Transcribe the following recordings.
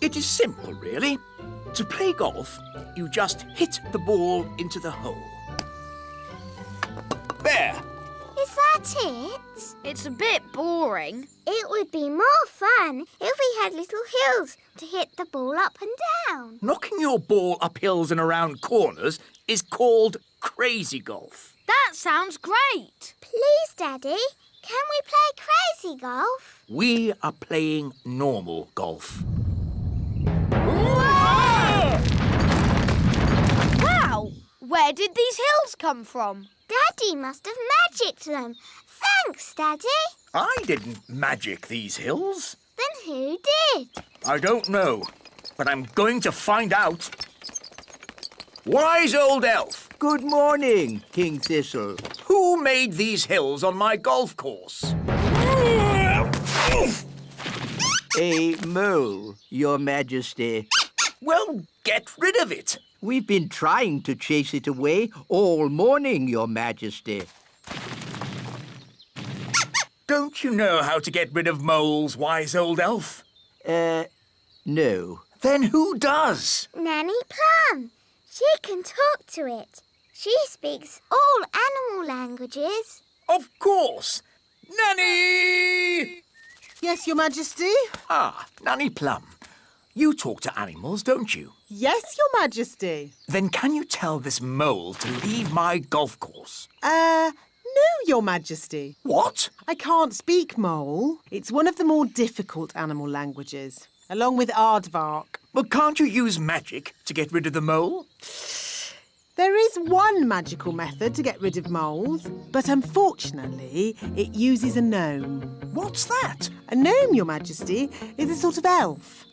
It is simple, really. To play golf, you just hit the ball into the hole. There. Is that it? It's a bit boring. It would be more fun if we had little hills to hit the ball up and down. Knocking your ball up hills and around corners is called crazy golf. That sounds great. Please, Daddy, can we play crazy golf? We are playing normal golf. Wow! Where did these hills come from? Daddy must have magicked them. Thanks, Daddy. I didn't magic these hills. Then who did? I don't know, but I'm going to find out. Wise old elf, Good morning, King Thistle. who made these hills on my golf course? A mole, Your Majesty. Well, get rid of it. We've been trying to chase it away all morning, Your Majesty. Don't you know how to get rid of moles, wise old elf? No. Then who does? Nanny Plum. She can talk to it. She speaks all animal languages. Of course. Nanny! Yes, Your Majesty? Ah, Nanny Plum. You talk to animals, don't you? Yes, Your Majesty. Then can you tell this mole to leave my golf course? No, Your Majesty. What? I can't speak mole. It's one of the more difficult animal languages, along with aardvark. But can't you use magic to get rid of the mole? There is one magical method to get rid of moles, but unfortunately, it uses a gnome. What's that? A gnome, Your Majesty, is a sort of elf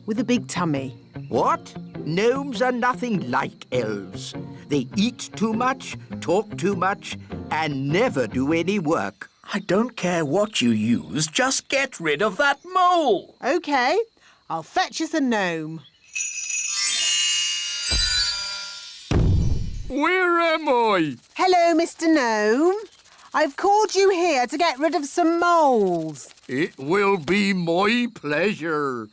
with a big tummy. What? Gnomes are nothing like elves. They eat too much, talk too much, and never do any work. I don't care what you use, just get rid of that mole. OK, I'll fetch us a gnome. Where am I? Hello, Mr. Gnome. I've called you here to get rid of some moles. It will be my pleasure.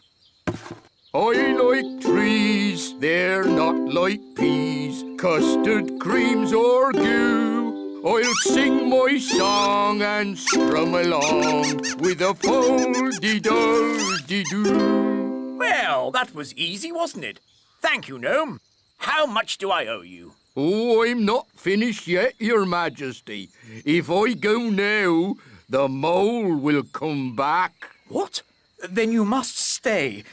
I like trees, they're not like peas, custard creams or goo. I'll sing my song and strum along with a fol-de-dol-de-doo. Well, that was easy, wasn't it? Thank you, Gnome. How much do I owe you? Oh, I'm not finished yet, Your Majesty. If I go now, the mole will come back. What? Then you must stay,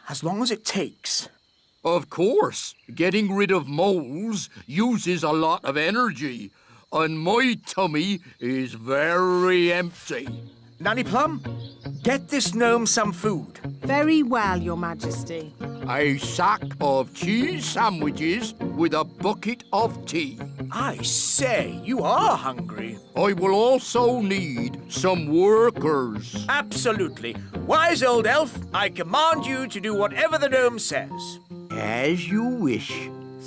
as long as it takes. Of course, getting rid of moles uses a lot of energy, and my tummy is very empty. Nanny Plum, get this gnome some food. Very well, Your Majesty. A sack of cheese sandwiches with a bucket of tea. I say, you are hungry. I will also need some workers. Absolutely. Wise old elf, I command you to do whatever the gnome says. As you wish.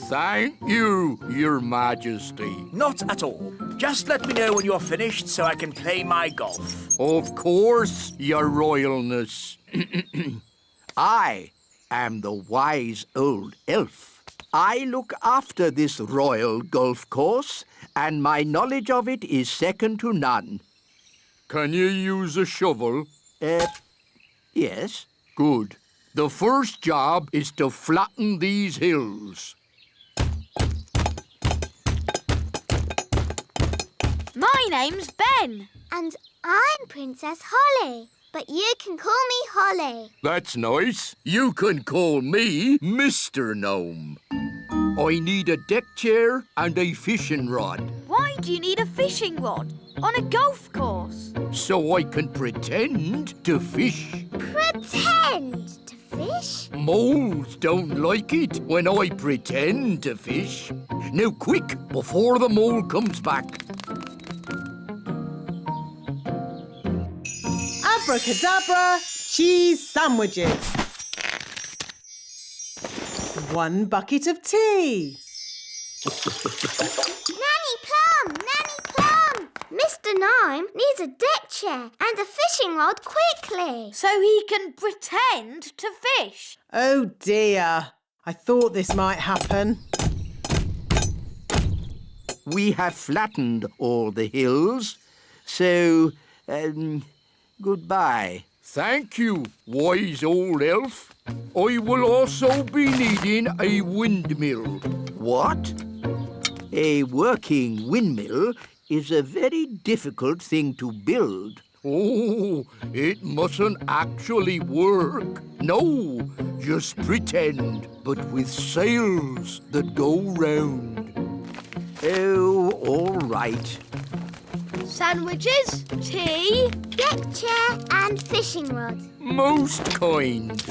Thank you, Your Majesty. Not at all. Just let me know when you're finished so I can play my golf. Of course, Your Royalness. I am the wise old elf. I look after this royal golf course, and my knowledge of it is second to none. Can you use a shovel? Yes. Good. The first job is to flatten these hills. My name's Ben. And I'm Princess Holly, but you can call me Holly. That's nice. You can call me Mr. Gnome. I need a deck chair and a fishing rod, Why do you need a fishing rod on a golf course? so I can pretend to fish. Pretend to fish? Moles don't like it when I pretend to fish. Now quick, before the mole comes back. Abracadabra, cheese sandwiches. 1 bucket of tea. Nanny Plum! Nanny Plum! Mr. Mr. Gnome needs a deck chair and a fishing rod quickly. So he can pretend to fish. Oh dear. I thought this might happen. We have flattened all the hills, so, goodbye. Thank you, wise old elf. I will also be needing a windmill. What? A working windmill is a very difficult thing to build. Oh, it mustn't actually work. No, just pretend, but with sails that go round. Oh, all right. Sandwiches, tea. Deck chair and fishing rod. Most kind.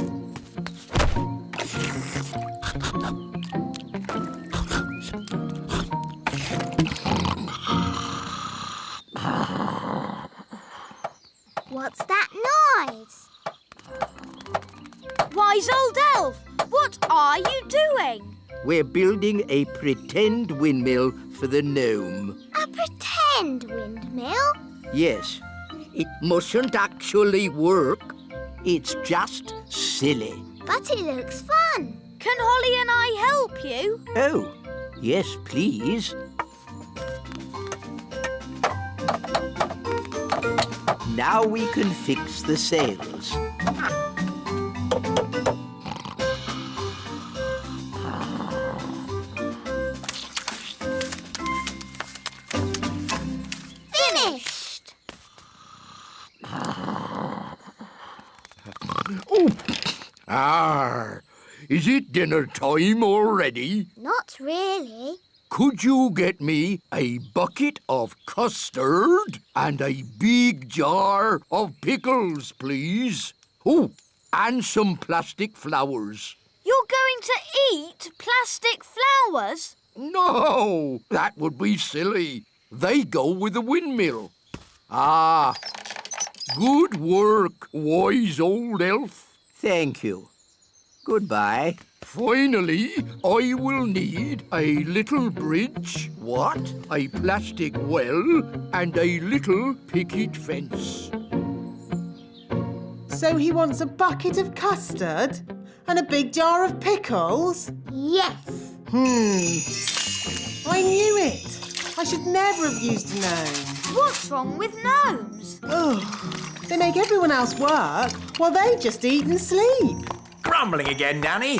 What's that noise? Wise old elf, what are you doing? We're building a pretend windmill for the gnome. A pretend windmill? Yes, it mustn't actually work. It's just silly. But it looks fun. Can Holly and I help you? Oh, yes, please. Now we can fix the sails. Finished. Is it dinner time already? Not really. Could you get me a bucket of custard and a big jar of pickles, please? Oh, and some plastic flowers. You're going to eat plastic flowers? No, that would be silly. They go with the windmill. Ah, good work, wise old elf. Thank you. Goodbye. Finally, I will need a little bridge. What? A plastic well and a little picket fence. So he wants a bucket of custard and a big jar of pickles? Yes. I knew it. I should never have used a gnome. What's wrong with gnomes? Ugh. They make everyone else work while they just eat and sleep. Grumbling again, Nanny.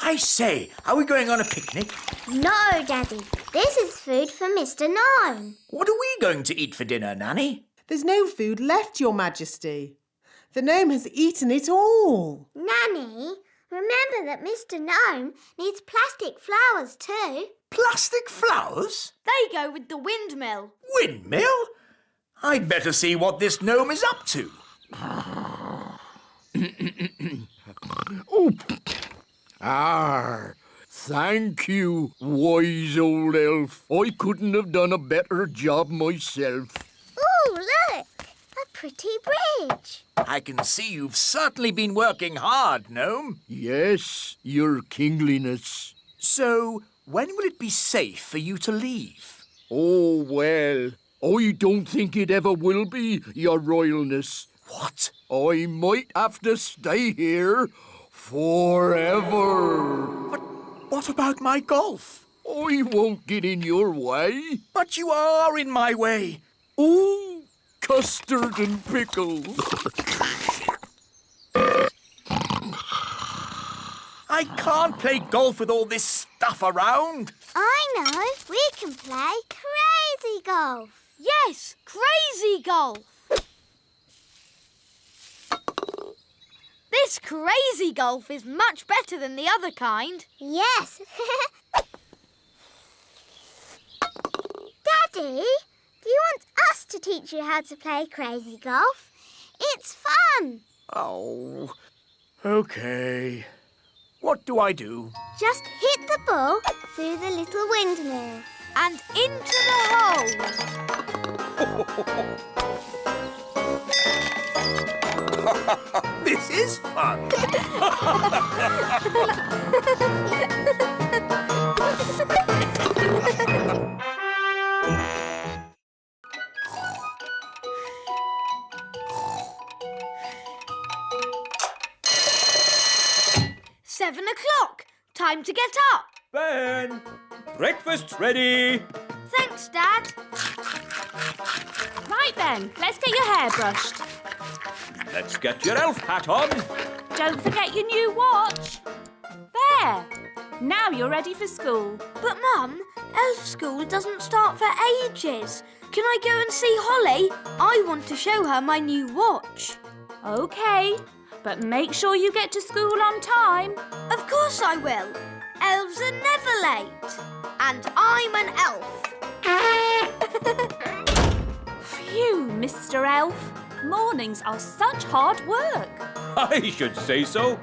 I say, are we going on a picnic? No, Daddy. This is food for Mr. Gnome. What are we going to eat for dinner, Nanny? There's no food left, Your Majesty. The gnome has eaten it all. Nanny, remember that Mr. Gnome needs plastic flowers too. Plastic flowers? They go with the windmill. Windmill? I'd better see what this gnome is up to. Thank you, wise old elf. I couldn't have done a better job myself. Ooh, look! A pretty bridge. I can see you've certainly been working hard, gnome. Yes, your kingliness. So, when will it be safe for you to leave? Oh, well, I don't think it ever will be, your royalness. What? I might have to stay here forever. But what about my golf? I won't get in your way. But you are in my way. Ooh, custard and pickles. I can't play golf with all this stuff around. I know. We can play crazy golf. Yes, crazy golf. This crazy golf is much better than the other kind. Yes. Daddy, do you want us to teach you how to play crazy golf? It's fun. Oh, okay. What do I do? Just hit the ball through the little windmill. And into the hole. This is fun. 7 o'clock. Time to get up. Ben, breakfast's ready. Thanks, Dad. Right then, let's get your hair brushed. Let's get your elf hat on. Don't forget your new watch. There. Now you're ready for school. But, Mum, elf school doesn't start for ages. Can I go and see Holly? I want to show her my new watch. OK, but make sure you get to school on time. Of course I will. Elves are never late. And I'm an elf. Phew, Mr. Elf. Mornings are such hard work. I should say so.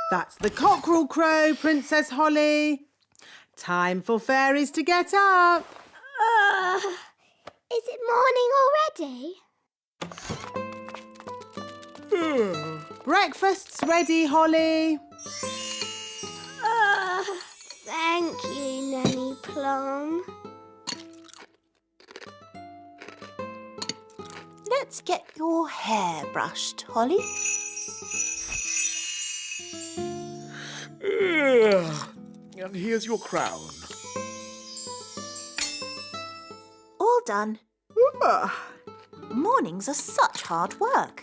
That's the cockerel crow, Princess Holly. Time for fairies to get up. Is it morning already? Breakfast's ready, Holly. Thank you, Nanny Plum. Let's get your hair brushed, Holly. And here's your crown. All done. Mornings are such hard work.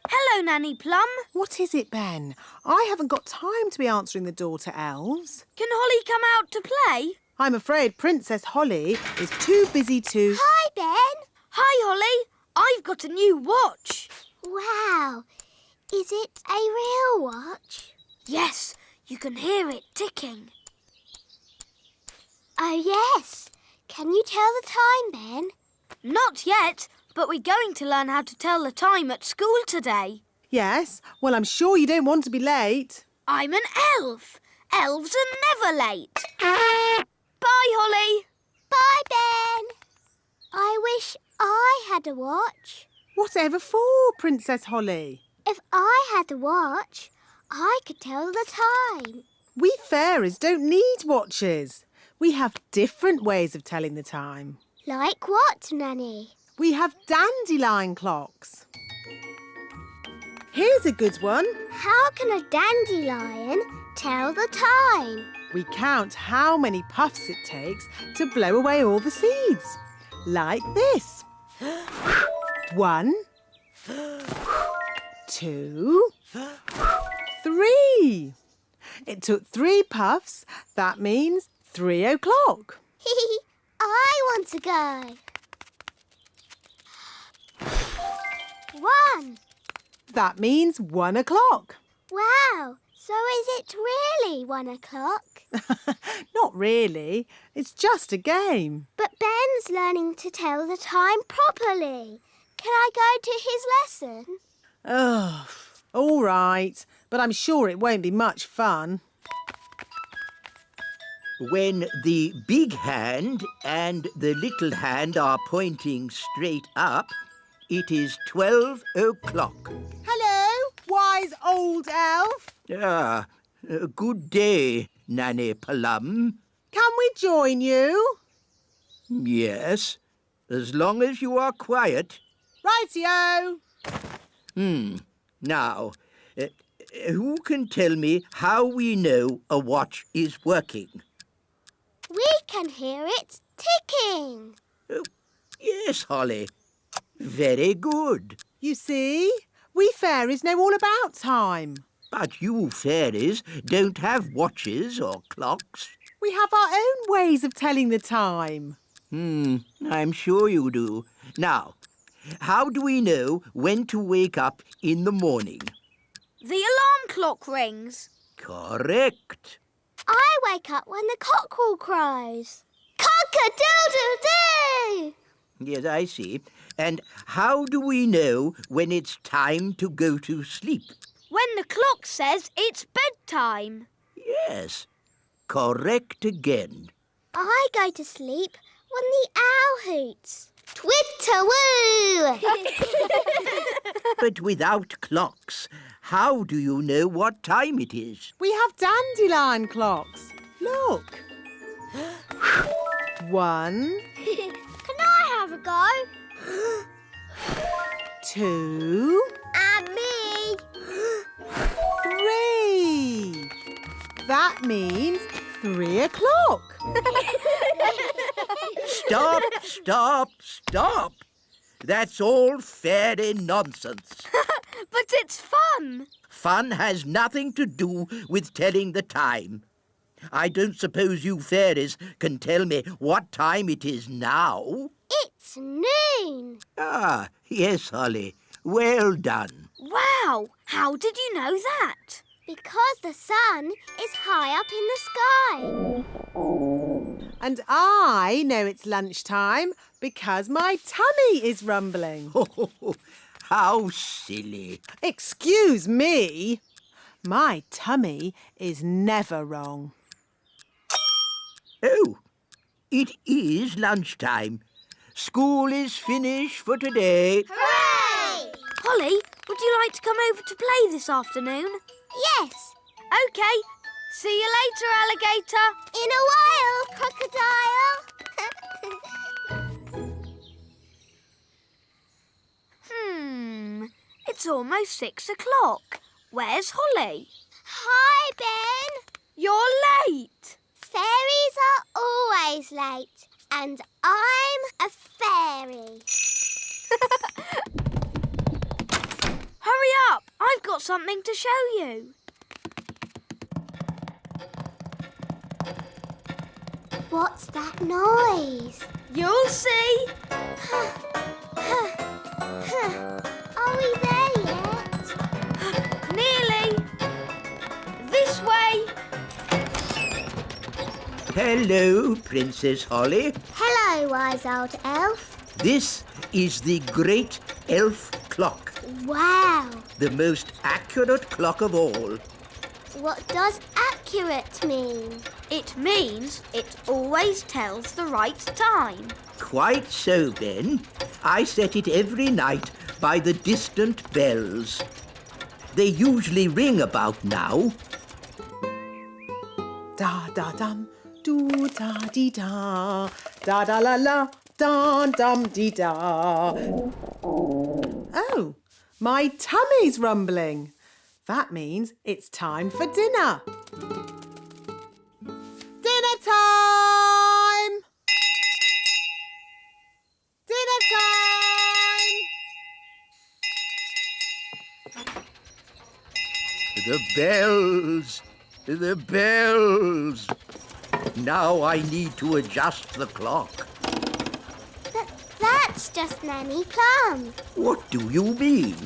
Hello, Nanny Plum. What is it, Ben? I haven't got time to be answering the door to elves. Can Holly come out to play? I'm afraid Princess Holly is too busy to... Hi, Ben. Hi, Holly. I've got a new watch. Wow. Is it a real watch? Yes, you can hear it ticking. Oh, yes. Can you tell the time, Ben? Not yet, but we're going to learn how to tell the time at school today. Yes? Well, I'm sure you don't want to be late. I'm an elf. Elves are never late. Bye, Holly. Bye, Ben. I wish I had a watch. Whatever for, Princess Holly? If I had a watch, I could tell the time. We fairies don't need watches. We have different ways of telling the time. Like what, Nanny? We have dandelion clocks. Here's a good one. How can a dandelion tell the time? We count how many puffs it takes to blow away all the seeds. Like this. 1, 2, 3. It took 3 puffs. That means 3 o'clock. I want to go. 1. That means 1 o'clock. Wow. So is it really 1 o'clock? Not really. It's just a game. But Ben's learning to tell the time properly. Can I go to his lesson? Oh, all right. But I'm sure it won't be much fun. When the big hand and the little hand are pointing straight up, it is 12 o'clock. Hello, wise old elf. Good day, Nanny Plum. Can we join you? Yes, as long as you are quiet. Rightio. Now, who can tell me how we know a watch is working? We can hear it ticking. Yes, Holly. Very good. You see, we fairies know all about time. But you fairies don't have watches or clocks. We have our own ways of telling the time. I'm sure you do. Now, how do we know when to wake up in the morning? The alarm clock rings. Correct. I wake up when the cockerel crows. Cock-a-doodle-doo! Yes, I see. And how do we know when it's time to go to sleep? When the clock says it's bedtime. Yes, correct again. I go to sleep when the owl hoots. Twitter-woo! But without clocks, How do you know what time it is? We have dandelion clocks. Look. 1, Can I have a go? 2, And me. 3. That means 3 o'clock. Stop, stop, stop. That's all fairy nonsense. But it's fun. Fun has nothing to do with telling the time. I don't suppose you fairies can tell me what time it is now. It's noon. Ah, yes, Holly. Well done. Wow, how did you know that? Because the sun is high up in the sky. And I know it's lunchtime because my tummy is rumbling. How silly. Excuse me. My tummy is never wrong. Oh, it is lunchtime. School is finished for today. Hooray! Holly, would you like to come over to play this afternoon? Yes. OK. See you later, alligator. In a while, crocodile. It's almost 6 o'clock. Where's Holly? Hi, Ben. You're late. Fairies are always late, and I'm a fairy. Hurry up. I've got something to show you. What's that noise? You'll see. Are we there yet? Nearly. This way. Hello, Princess Holly. Hello, wise old elf. This is the great elf clock, Wow. the most accurate clock of all. What does accurate mean? It means it always tells the right time. Quite so, Ben. I set it every night by the distant bells. They usually ring about now. Da da dum, do da dee da, da da la la, dum dum dee da. Oh, my tummy's rumbling. That means it's time for dinner. Dinner time! Dinner time! The bells! The bells! Now I need to adjust the clock. But that's just Nanny Plum. What do you mean?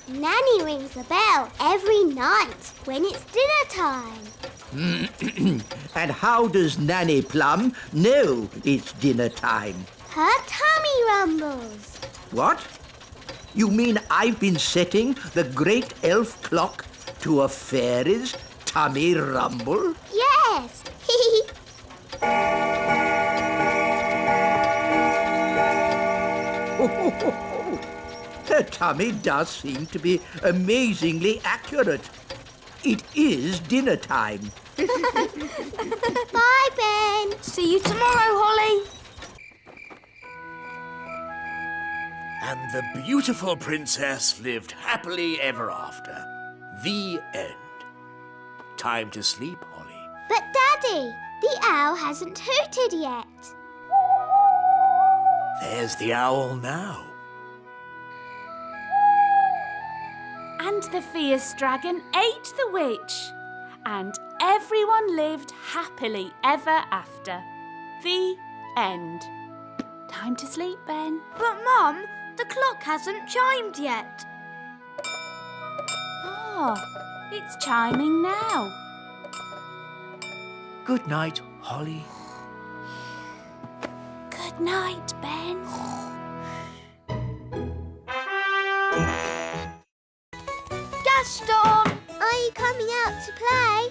Nanny rings the bell every night when it's dinner time. And how does Nanny Plum know it's dinner time? Her tummy rumbles. What? You mean I've been setting the great elf clock to a fairy's tummy rumble? Yes. Her tummy does seem to be amazingly accurate. It is dinner time. Bye, Ben. See you tomorrow, Holly. And the beautiful princess lived happily ever after. The end. Time to sleep, Holly. But, Daddy, the owl hasn't hooted yet. There's the owl now. And the fierce dragon ate the witch. And everyone lived happily ever after. The end. Time to sleep, Ben. But, Mum, the clock hasn't chimed yet. Oh, it's chiming now. Good night, Holly. Good night, Ben. Gaston! Are you coming out to play?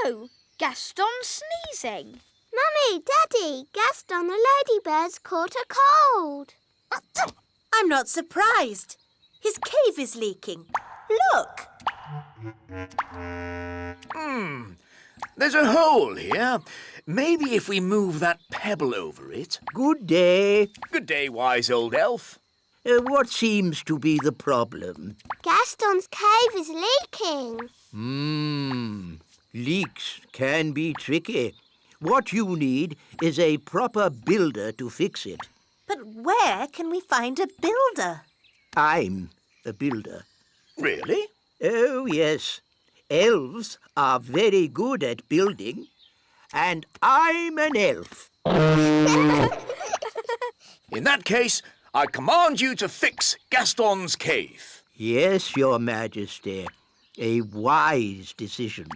Oh, Gaston's sneezing. Mummy, Daddy, Gaston the ladybirds caught a cold. I'm not surprised. His cave is leaking. Look! There's a hole here. Maybe if we move that pebble over it. Good day. Good day, wise old elf. What seems to be the problem? Gaston's cave is leaking. Leaks can be tricky. What you need is a proper builder to fix it. But where can we find a builder? I'm a builder. Really? Oh, yes. Elves are very good at building. And I'm an elf. In that case, I command you to fix Gaston's cave. Yes, Your Majesty. A wise decision.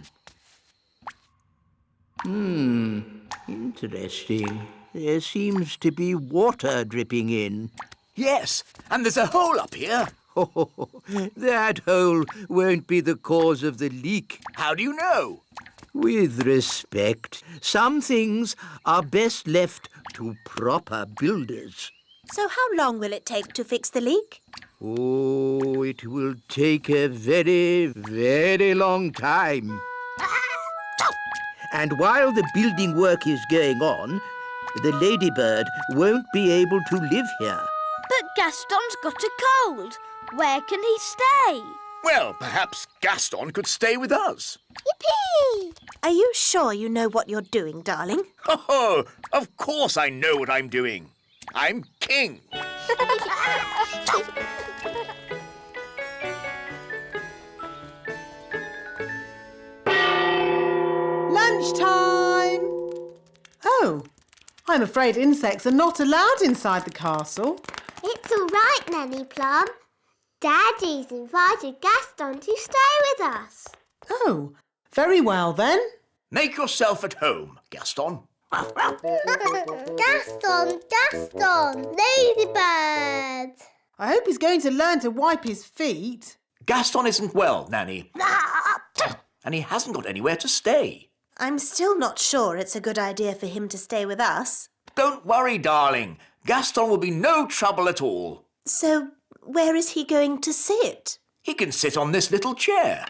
Interesting. There seems to be water dripping in. Yes, and there's a hole up here. Oh, that hole won't be the cause of the leak. How do you know? With respect, some things are best left to proper builders. So how long will it take to fix the leak? Oh, it will take a very, very long time. And while the building work is going on, the ladybird won't be able to live here. But Gaston's got a cold. Where can he stay? Well, perhaps Gaston could stay with us. Yippee! Are you sure you know what you're doing, darling? Oh, of course I know what I'm doing. I'm king. Lunchtime! Oh, I'm afraid insects are not allowed inside the castle. It's all right, Nanny Plum. Daddy's invited Gaston to stay with us. Oh, very well then. Make yourself at home, Gaston. Gaston, Ladybird. I hope he's going to learn to wipe his feet. Gaston isn't well, Nanny. And he hasn't got anywhere to stay. I'm still not sure it's a good idea for him to stay with us. Don't worry, darling. Gaston will be no trouble at all. So, where is he going to sit? He can sit on this little chair.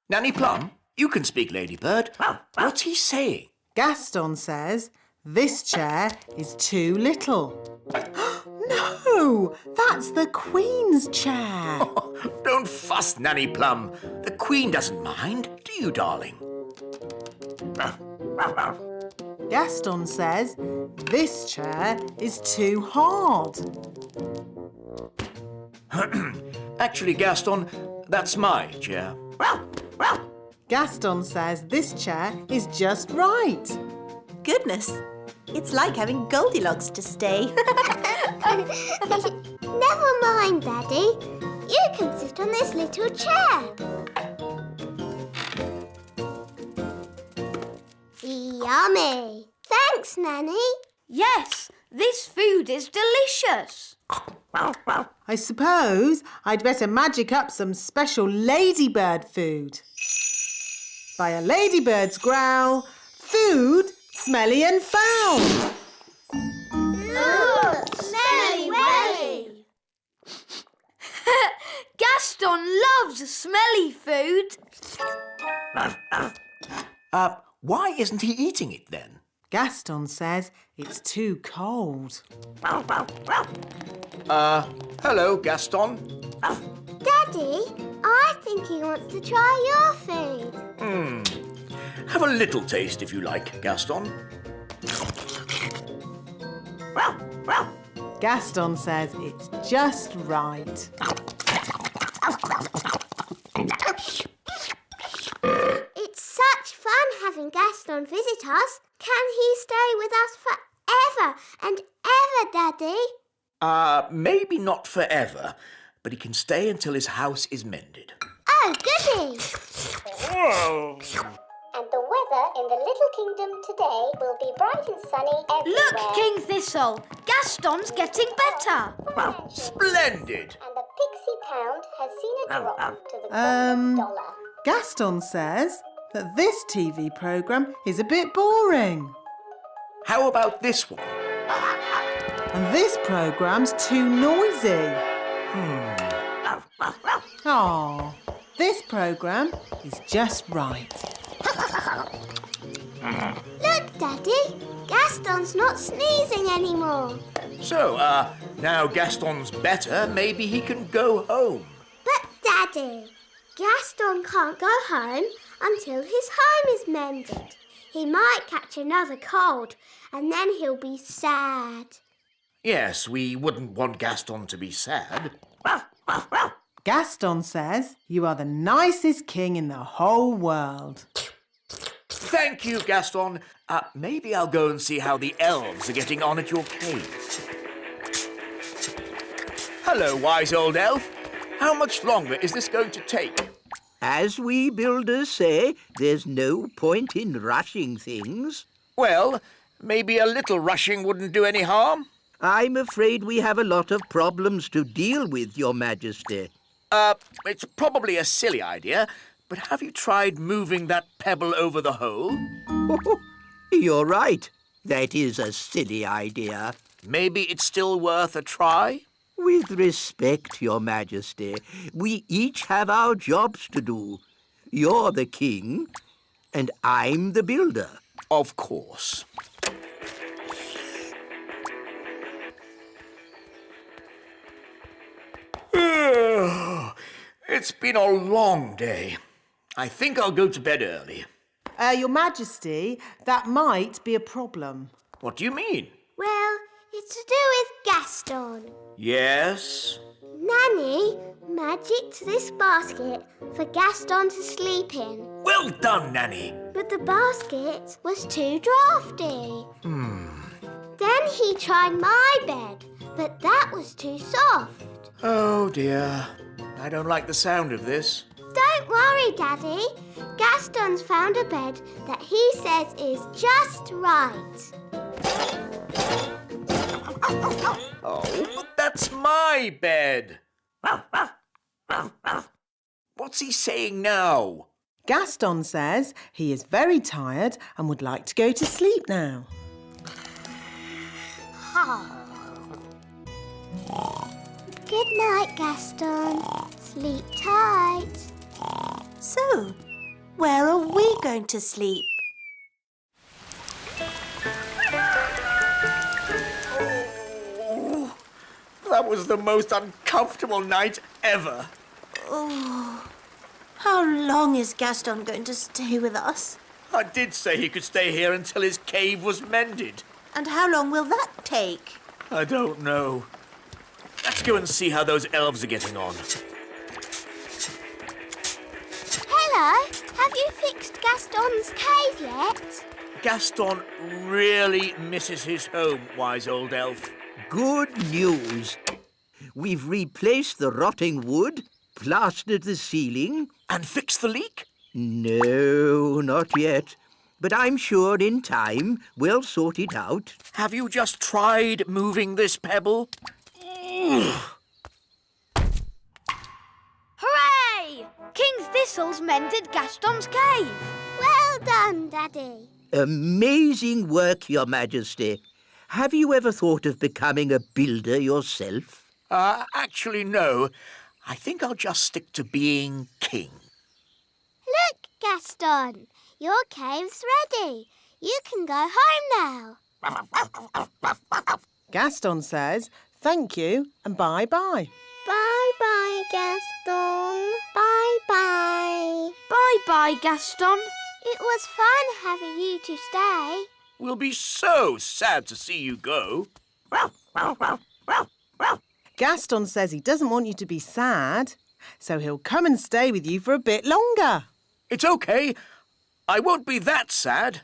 Nanny Plum, you can speak, Ladybird. What's he saying? Gaston says this chair is too little. No, that's the Queen's chair. Don't fuss, Nanny Plum. The Queen doesn't mind, do you, darling? Gaston says this chair is too hard. Actually, Gaston, that's my chair. Gaston says this chair is just right. Goodness, it's like having Goldilocks to stay. Never mind, Daddy. You can sit on this little chair. Yummy. Thanks, Nanny. Yes, this food is delicious. I suppose I'd better magic up some special ladybird food. By a ladybird's growl, food smelly and foul. Ooh, smelly welly. Gaston loves smelly food. Why isn't he eating it then? Gaston says it's too cold. Hello, Gaston. Daddy, I think he wants to try your food. Have a little taste if you like, Gaston. Gaston says it's just right. It's such fun having Gaston visit us. Can he stay with us forever and ever, Daddy? Maybe not forever, but he can stay until his house is mended. Oh, goody! And the weather in the Little Kingdom today will be bright and sunny everywhere. Look, King Thistle, Gaston's getting better. Splendid! And the Pixie Pound has seen a drop to the $1. Gaston says that this TV programme is a bit boring. How about this one? And this programme's too noisy. Aw, this programme is just right. Look, Daddy. Gaston's not sneezing anymore. So, now Gaston's better, maybe he can go home. But, Daddy, Gaston can't go home until his home is mended. He might catch another cold, and then he'll be sad. Yes, we wouldn't want Gaston to be sad. Gaston says you are the nicest king in the whole world. Thank you, Gaston. Maybe I'll go and see how the elves are getting on at your cave. Hello, wise old elf. How much longer is this going to take? As we builders say, there's no point in rushing things. Well, maybe a little rushing wouldn't do any harm. I'm afraid we have a lot of problems to deal with, Your Majesty. It's probably a silly idea, but have you tried moving that pebble over the hole? You're right. That is a silly idea. Maybe it's still worth a try? With respect, Your Majesty, we each have our jobs to do. You're the king, and I'm the builder. Of course. It's been a long day. I think I'll go to bed early. Your Majesty, that might be a problem. What do you mean? Well, it's to do with Gaston. Yes? Nanny magicked this basket for Gaston to sleep in. Well done, Nanny. But the basket was too drafty. Then he tried my bed, but that was too soft. Oh, dear. I don't like the sound of this. Don't worry, Daddy. Gaston's found a bed that he says is just right. Oh, but that's my bed. What's he saying now? Gaston says he is very tired and would like to go to sleep now. Good night, Gaston. Sleep tight. So, where are we going to sleep? Oh, that was the most uncomfortable night ever. Oh, how long is Gaston going to stay with us? I did say he could stay here until his cave was mended. And how long will that take? I don't know. Let's go and see how those elves are getting on. Hello. Have you fixed Gaston's cave yet? Gaston really misses his home, wise old elf. Good news. We've replaced the rotting wood, plastered the ceiling. And fixed the leak? No, not yet. But I'm sure in time we'll sort it out. Have you just tried moving this pebble? Hooray! King Thistle's mended Gaston's cave. Well done, Daddy. Amazing work, Your Majesty. Have you ever thought of becoming a builder yourself? Actually, no. I think I'll just stick to being king. Look, Gaston. Your cave's ready. You can go home now. Gaston says thank you and bye-bye. Bye-bye, Gaston. Bye-bye. Bye-bye, Gaston. It was fun having you to stay. We'll be so sad to see you go. Gaston says he doesn't want you to be sad, so he'll come and stay with you for a bit longer. It's okay. I won't be that sad.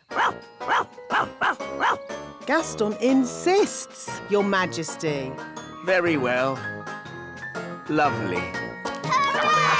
Gaston insists, Your Majesty. Very well. Lovely. Hooray!